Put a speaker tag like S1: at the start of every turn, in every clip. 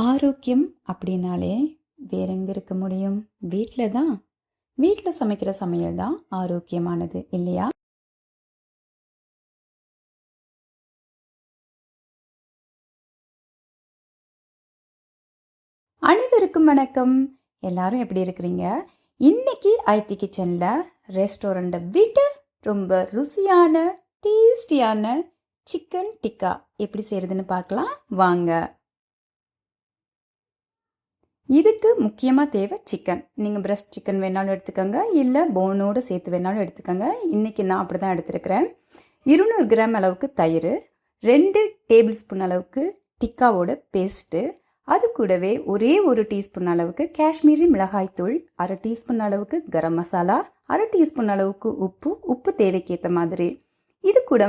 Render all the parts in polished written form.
S1: ஆரோக்கியம் அப்படின்னாலே வேற எங்கே இருக்க முடியும்? வீட்டில் தான். வீட்டில் சமைக்கிற சமையல் தான் ஆரோக்கியமானது இல்லையா? அனைவருக்கும் வணக்கம். எல்லாரும் எப்படி இருக்கிறீங்க? இன்னைக்கு ஐத்தி கிச்சனில் ரெஸ்டாரண்ட்டை விட ரொம்ப ருசியான டேஸ்டியான சிக்கன் டிக்கா எப்படி செய்கிறதுன்னு பார்க்கலாம் வாங்க. இதுக்கு முக்கியமாக தேவை சிக்கன். நீங்கள் பிரஸ்ட் சிக்கன் வேணாலும் எடுத்துக்கோங்க, இல்லை போனோடு சேர்த்து வேணாலும் எடுத்துக்கோங்க. இன்றைக்கி நான் அப்படி தான் எடுத்துருக்கிறேன். 200 கிராம் அளவுக்கு தயிர், 2 டேபிள் ஸ்பூன் அளவுக்கு டிக்காவோட பேஸ்ட்டு, அது கூடவே ஒரே 1 டீஸ்பூன் அளவுக்கு காஷ்மீரி மிளகாய்த்தூள், 1/2 டீஸ்பூன் அளவுக்கு கரம் மசாலா, 1/2 டீஸ்பூன் அளவுக்கு உப்பு தேவைக்கேற்ற மாதிரி. இது கூட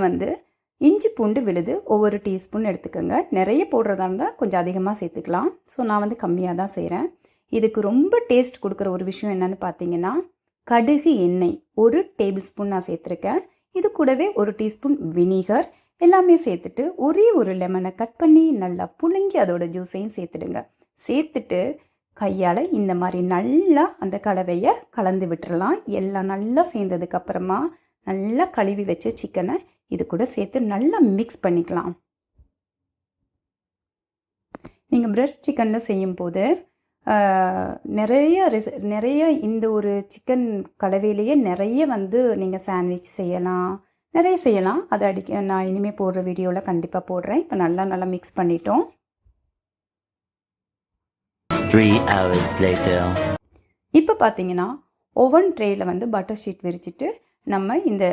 S1: இஞ்சி பூண்டு விழுது ஒவ்வொரு டீஸ்பூன் எடுத்துக்கோங்க. நிறைய போடுறதா இருந்தால் கொஞ்சம் அதிகமாக சேர்த்துக்கலாம். ஸோ நான் கம்மியாக தான் செய்கிறேன். இதுக்கு ரொம்ப டேஸ்ட் கொடுக்குற ஒரு விஷயம் என்னென்னு பார்த்தீங்கன்னா, கடுகு எண்ணெய் 1 டேபிள் ஸ்பூன் நான் சேர்த்துருக்கேன். இது கூடவே 1 டீஸ்பூன் வினிகர் எல்லாமே சேர்த்துட்டு ஒரே ஒரு லெமனை கட் பண்ணி நல்லா புழிஞ்சு அதோட ஜூஸையும் சேர்த்துடுங்க. சேர்த்துட்டு கையால் இந்த மாதிரி நல்லா அந்த கலவையை கலந்து விட்டுறலாம். எல்லாம் நல்லா சேர்ந்ததுக்கப்புறமா நல்லா கழுவி வச்ச சிக்கனை இது கூட சேர்த்து நல்லா மிக்ஸ் பண்ணிக்கலாம். நீங்கள் பிரஸ்ட் சிக்கனில் செய்யும்போது நிறைய இந்த ஒரு சிக்கன் கலவையிலேயே நிறைய நீங்கள் சாண்ட்விச் செய்யலாம், நிறைய செய்யலாம். அதை நான் இனிமேல் போடுற வீடியோவில் கண்டிப்பாக போடுறேன். இப்போ நல்லா மிக்ஸ் பண்ணிட்டோம்.
S2: 3 hours later.
S1: இப்போ பார்த்தீங்கன்னா ஓவன் ட்ரேயில் பட்டர் ஷீட் விரிச்சிட்டு நம்ம இந்த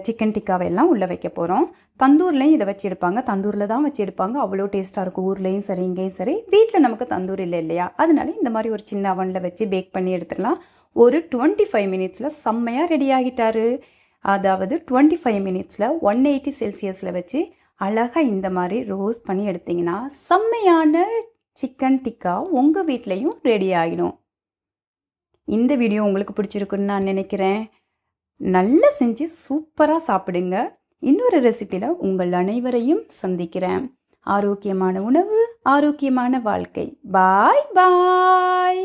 S1: சிக்கன் டிக்காவை எல்லாம் உள்ளே வைக்க போகிறோம். தந்தூர்லேயும் இதை வச்சு எடுப்பாங்க. தந்தூரில் தான் வச்சு எடுப்பாங்க. அவ்வளோ டேஸ்ட்டாக இருக்கும். ஊர்லேயும் சரி இங்கேயும் சரி. வீட்டில் நமக்கு தந்தூர் இல்லை இல்லையா? அதனால இந்த மாதிரி ஒரு சின்ன அவனில் வச்சு பேக் பண்ணி எடுத்துடலாம். ஒரு 25 மினிட்ஸில் செம்மையாக ரெடி ஆகிட்டாரு. அதாவது 25 மினிட்ஸில் 180 செல்சியஸில் வச்சு அழகாக இந்த மாதிரி ரோஸ்ட் பண்ணி எடுத்திங்கன்னா செம்மையான சிக்கன் டிக்கா உங்கள் வீட்லேயும் ரெடி ஆகிடும். இந்த வீடியோ உங்களுக்கு பிடிச்சிருக்குன்னு நான் நினைக்கிறேன். நல்லா செஞ்சு சூப்பராக சாப்பிடுங்க. இன்னொரு ரெசிபியில் உங்கள் அனைவரையும் சந்திக்கிறேன். ஆரோக்கியமான உணவு, ஆரோக்கியமான வாழ்க்கை. பாய் பாய்.